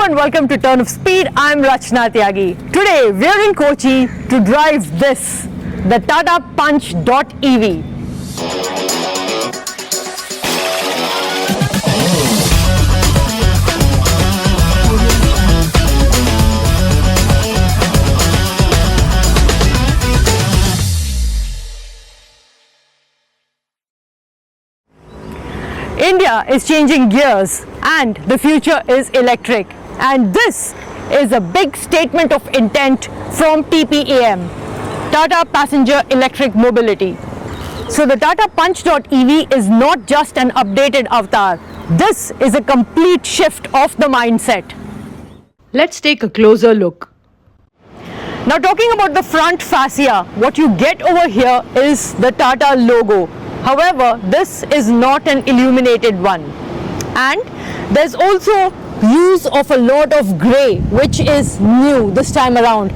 and welcome to Turn of Speed. I'm Rachna Tyagi. Today we're in Kochi to drive this, the Tata Punch.EV. India is changing gears and the future is electric, and this is a big statement of intent from TPEM, Tata Passenger Electric Mobility. So the Tata Punch.EV is not just an updated avatar, this is a complete shift of the mindset. Let's take a closer look. Now, talking about the front fascia, what you get over here is the Tata logo. However, this is not an illuminated one, and there's also use of a lot of grey, which is new this time around.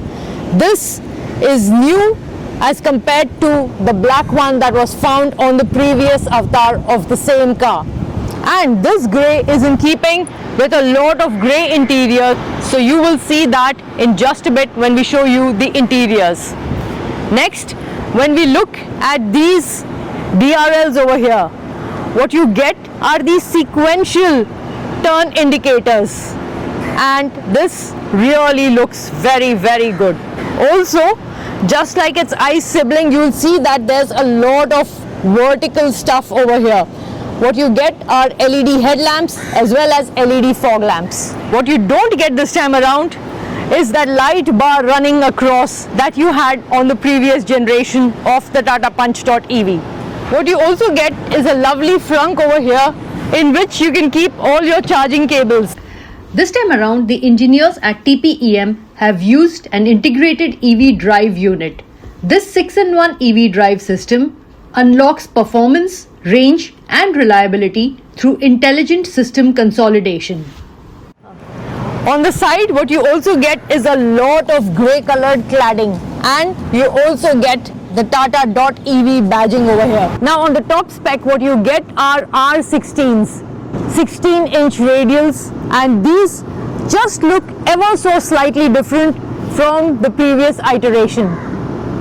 This is new as compared to the black one that was found on the previous avatar of the same car, and this grey is in keeping with a lot of grey interior, so you will see that in just a bit when we show you the interiors. Next, when we look at these DRLs over here, what you get are these sequential turn indicators, and this really looks very good. Also, just like its ICE sibling, you will see that there's a lot of vertical stuff over here. What you get are LED headlamps as well as LED fog lamps. What you don't get this time around is that light bar running across that you had on the previous generation of the Tata Punch.EV. What you also get is a lovely frunk over here in which you can keep all your charging cables. This time around, the engineers at TPEM have used an integrated EV drive unit. This 6-in-1 EV drive system unlocks performance, range and reliability through intelligent system consolidation. On the side, what you also get is a lot of grey colored cladding, and you also get the Tata.EV badging over here. Now on the top spec, what you get are R16s, 16-inch radials, and these just look ever so slightly different from the previous iteration.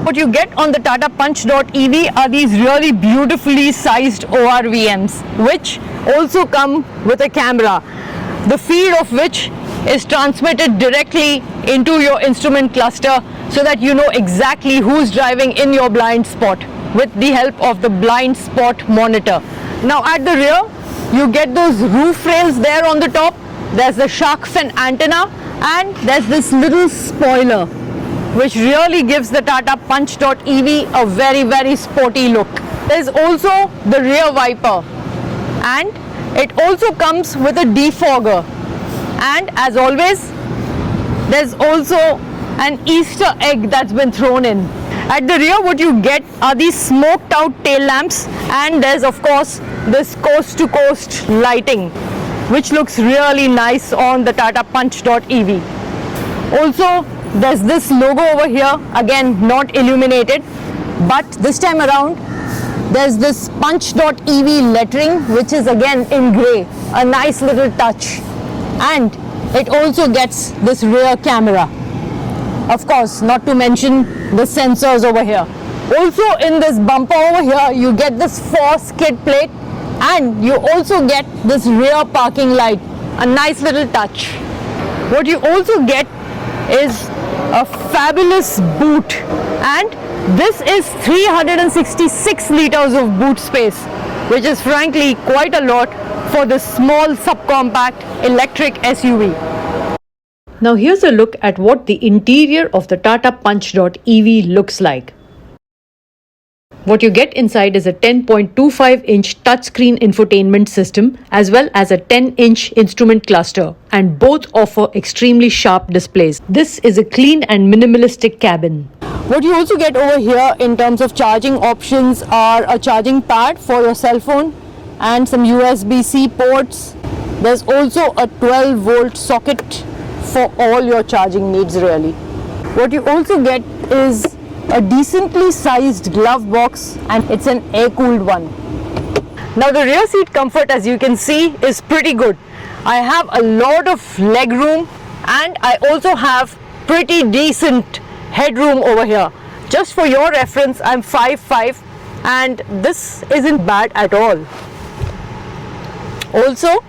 What you get on the Tata Punch.EV are these really beautifully sized ORVMs, which also come with a camera, the feed of which is transmitted directly into your instrument cluster so that you know exactly who's driving in your blind spot with the help of the blind spot monitor. Now at the rear, you get those roof rails there on the top, there's the shark fin antenna, and there's this little spoiler which really gives the Tata Punch.EV a very sporty look. There's also the rear wiper, and it also comes with a defogger. And as always, there's also an Easter egg that's been thrown in. At the rear, what you get are these smoked out tail lamps, and there's of course this coast to coast lighting, which looks really nice on the Tata Punch.EV. Also, there's this logo over here, again not illuminated, but this time around there's this Punch.EV lettering, which is again in grey, a nice little touch. And it also gets this rear camera, of course, not to mention the sensors over here. Also in this bumper over here, you get this Force skid plate, and you also get this rear parking light, a nice little touch. What you also get is a fabulous boot, and this is 366 liters of boot space, which is frankly quite a lot for this small subcompact electric SUV. Now here's a look at what the interior of the Tata Punch.EV looks like. What you get inside is a 10.25-inch touchscreen infotainment system as well as a 10-inch instrument cluster, and both offer extremely sharp displays. This is a clean and minimalistic cabin. What you also get over here in terms of charging options are a charging pad for your cell phone and some USB-C ports. There's also a 12-volt socket for all your charging needs really. What you also get is a decently sized glove box, and it's an air-cooled one. Now the rear seat comfort, as you can see, is pretty good. I have a lot of leg room, and I also have pretty decent headroom over here. Just for your reference, I'm 5'5", and this isn't bad at all. Also,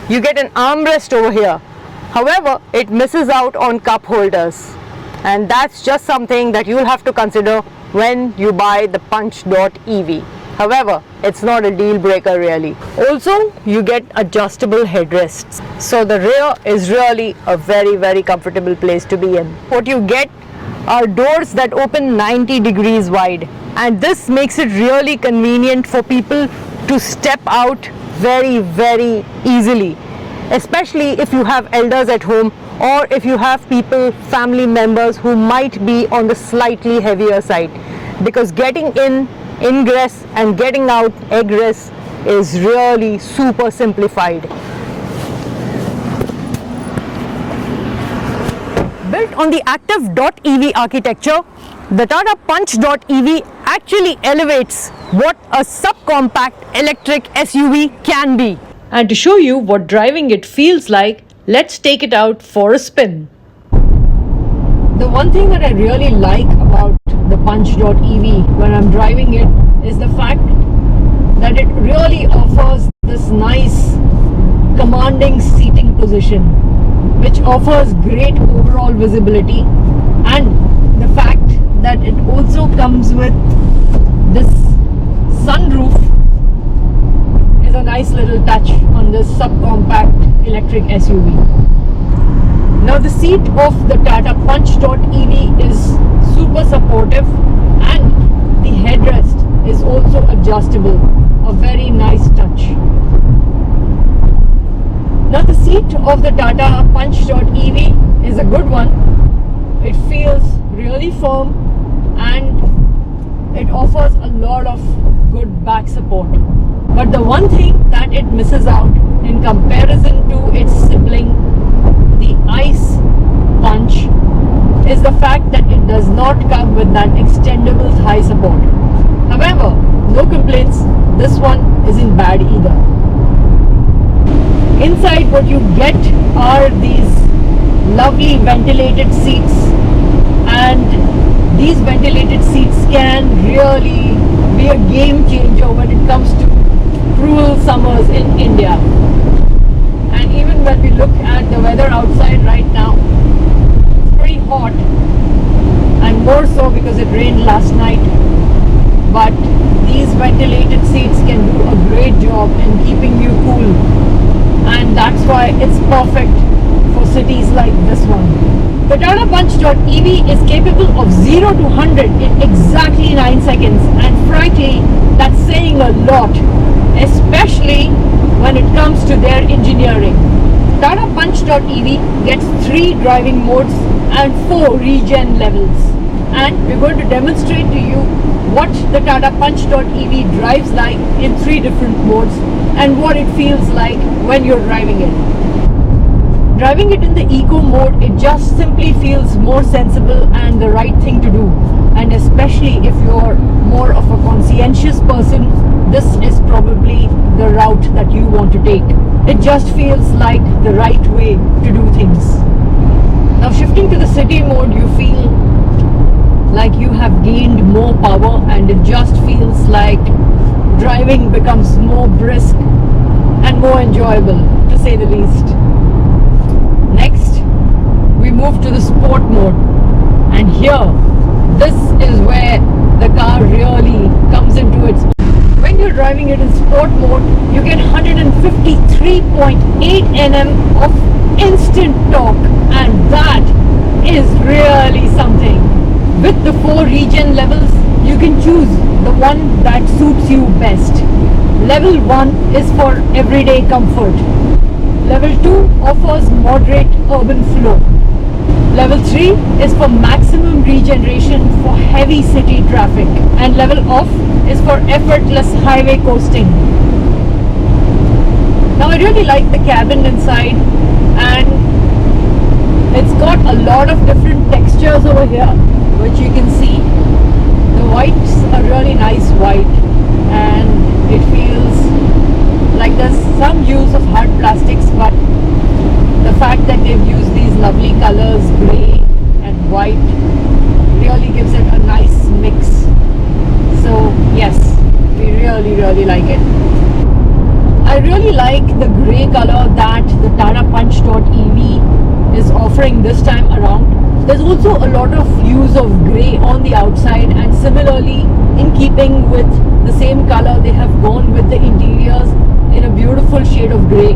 you get an armrest over here. However, it misses out on cup holders, and that's just something that you'll have to consider when you buy the Punch.EV. However, it's not a deal breaker really. Also, you get adjustable headrests, so the rear is really a very comfortable place to be in. What you get are doors that open 90 degrees wide, and this makes it really convenient for people to step out very easily, especially if you have elders at home, or if you have people, family members who might be on the slightly heavier side, because getting in ingress and getting out egress is really super simplified. Built on the Active.EV architecture, the Tata Punch.EV actually elevates what a subcompact electric SUV can be. And to show you what driving it feels like, let's take it out for a spin. The one thing that I really like about the Punch.EV when I'm driving it is the fact that it really offers this nice commanding seating position, which offers great overall visibility, and the fact that it also comes with this sunroof is a nice little touch on this subcompact electric SUV. Now the seat of the Tata Punch.EV is super supportive, and the headrest is also adjustable, a very nice touch. Now the seat of the Tata Punch.EV is a good one. It feels really firm and it offers a lot of good back support. But the one thing that it misses out in comparison to its sibling, the ICE Punch, is the fact that it does not come with that extendable thigh support. However, no complaints, this one isn't bad either. Inside, what you get are these lovely ventilated seats, and these ventilated seats can really be a game changer when it comes to cruel summers in India. And even when we look at the weather outside right now, it's pretty hot, and more so because it rained last night. But these ventilated seats can do a great job in keeping you cool, and that's why it's perfect for cities like this one. The Tata Punch.EV is capable of 0 to 100 in exactly 9 seconds, and frankly, that's saying a lot, especially when it comes to their engineering. Tata Punch.EV gets 3 driving modes and 4 regen levels, and we're going to demonstrate to you what the Tata Punch.EV drives like in 3 different modes and what it feels like when you're driving it. Driving it in the eco mode, it just simply feels more sensible and the right thing to do, and especially if you're more of a conscientious person, this is probably the route that you want to take. It just feels like the right way to do things. Now shifting to the city mode, you feel like you have gained more power, and it just feels like driving becomes more brisk and more enjoyable, to say the least. Next, we move to the sport mode, and here, this is where the car really comes into its own. When you're driving it in sport mode, you get 153.8 Nm of instant torque, and that is really something. With the 4 regen levels, you can choose the one that suits you best. Level 1 is for everyday comfort. Level 2 offers moderate urban flow. Level 3 is for maximum regeneration for heavy city traffic. And level off is for effortless highway coasting. Now I really like the cabin inside, and it's got a lot of different textures over here, which you can see. The white's a really nice white, and it feels Like there's some use of hard plastics, but the fact that they've used these lovely colors, grey and white, really gives it a nice mix. So yes, we really like it. I really like the grey color that the Tata Punch.EV is offering this time around. There's also a lot of use of grey on the outside, and similarly, in keeping with the same color, they have gone with the interiors in a beautiful shade of grey,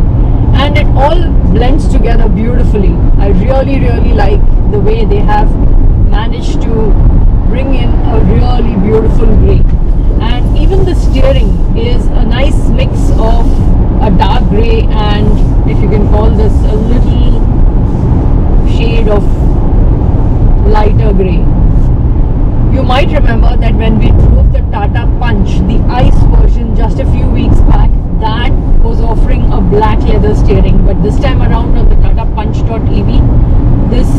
and it all blends together beautifully. I really like the way they have managed to bring in a really beautiful grey. And even the steering is a nice mix of a dark grey and, if you can call this, a little shade of lighter grey. You might remember that when we drove the Tata Punch, the ICE version, just a few weeks back, that was offering a black leather steering, but this time around on the Tata Punch.EV, this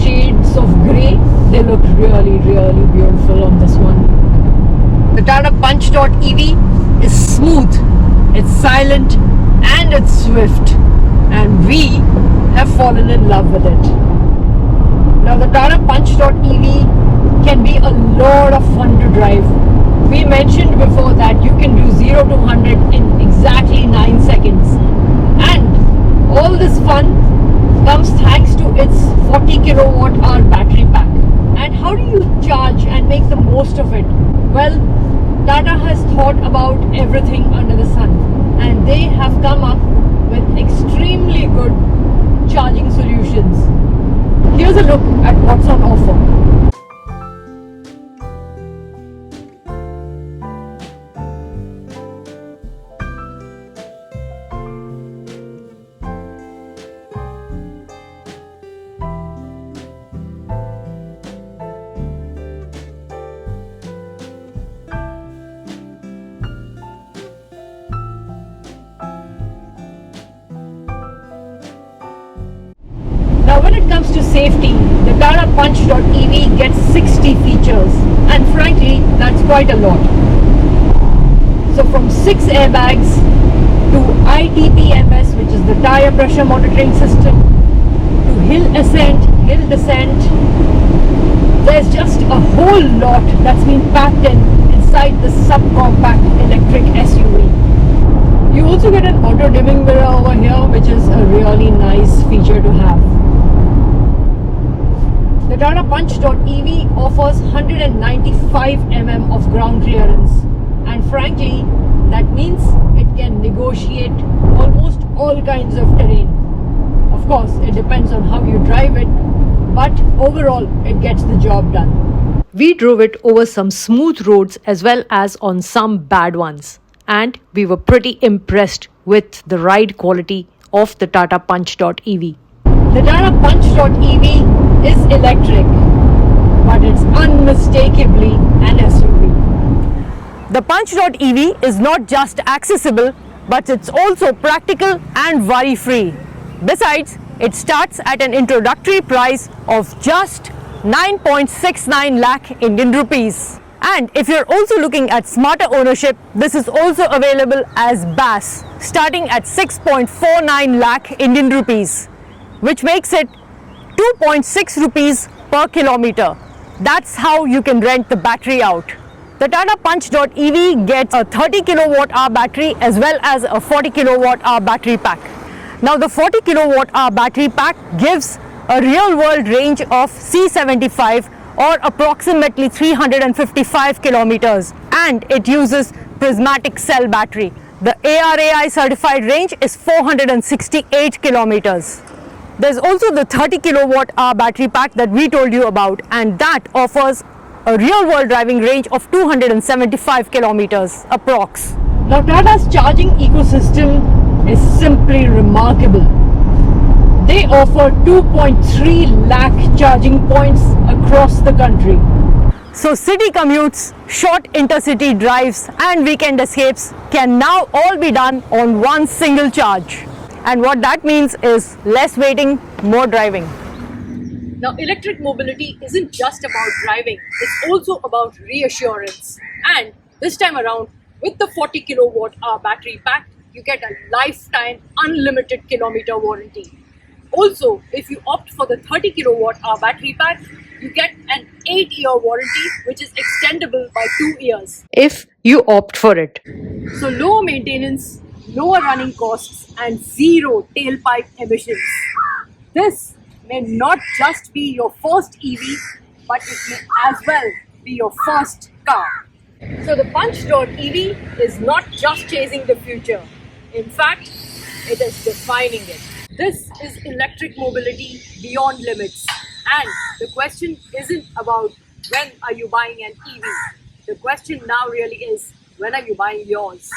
shades of grey, they look really beautiful on this one. The Tata Punch.EV is smooth, it's silent and it's swift, and we have fallen in love with it. Now the Tata Punch.EV can be a lot of fun to drive. We mentioned before that you can do 0 to 100 in exactly 9 seconds, and all this fun comes thanks to its 40 kilowatt hour battery pack. And how do you charge and make the most of it? Well, Tata has thought about everything under the sun, and they have come up with extremely good charging solutions. Here's a look at what's on offer. Now when it comes to safety, the Tata Punch.EV gets 60 features, and frankly that's quite a lot. So from 6 airbags to ITPMS, which is the tire pressure monitoring system, to hill ascent, hill descent, there's just a whole lot that's been packed inside this subcompact electric SUV. You also get an auto dimming mirror over here, which is a really nice feature to have. The Tata Punch.EV offers 195 mm of ground clearance, and frankly that means it can negotiate almost all kinds of terrain. Of course it depends on how you drive it, but overall it gets the job done. We drove it over some smooth roads as well as on some bad ones, and we were pretty impressed with the ride quality of the Tata Punch.EV. The Tata Punch.EV is electric, but it's unmistakably an SUV. The Punch.EV is not just accessible, but it's also practical and worry-free. Besides, it starts at an introductory price of just 9.69 lakh Indian rupees. And if you're also looking at smarter ownership, this is also available as BaaS, starting at 6.49 lakh Indian rupees, which makes it 2.6 rupees per kilometer. That's how you can rent the battery out. The Tata Punch.EV gets a 30 kilowatt hour battery as well as a 40 kilowatt hour battery pack. Now the 40 kilowatt hour battery pack gives a real world range of C75 or approximately 355 kilometers, and it uses prismatic cell battery. The ARAI certified range is 468 kilometers. There's also the 30 kilowatt hour battery pack that we told you about, and that offers a real world driving range of 275 kilometers approx. Now Tata's charging ecosystem is simply remarkable. They offer 2.3 lakh charging points across the country. So city commutes, short intercity drives and weekend escapes can now all be done on one single charge. And what that means is less waiting, more driving. Now electric mobility isn't just about driving, it's also about reassurance. And this time around, with the 40 kilowatt hour battery pack, you get a lifetime unlimited kilometer warranty. Also, if you opt for the 30 kilowatt hour battery pack, you get an 8-year warranty which is extendable by 2 years. if you opt for it. So lower maintenance, lower running costs and zero tailpipe emissions. This may not just be your first EV, but it may as well be your first car. So the Punch.EV is not just chasing the future. In fact, it is defining it. This is electric mobility beyond limits. And the question isn't about when are you buying an EV. The question now really is, when are you buying yours?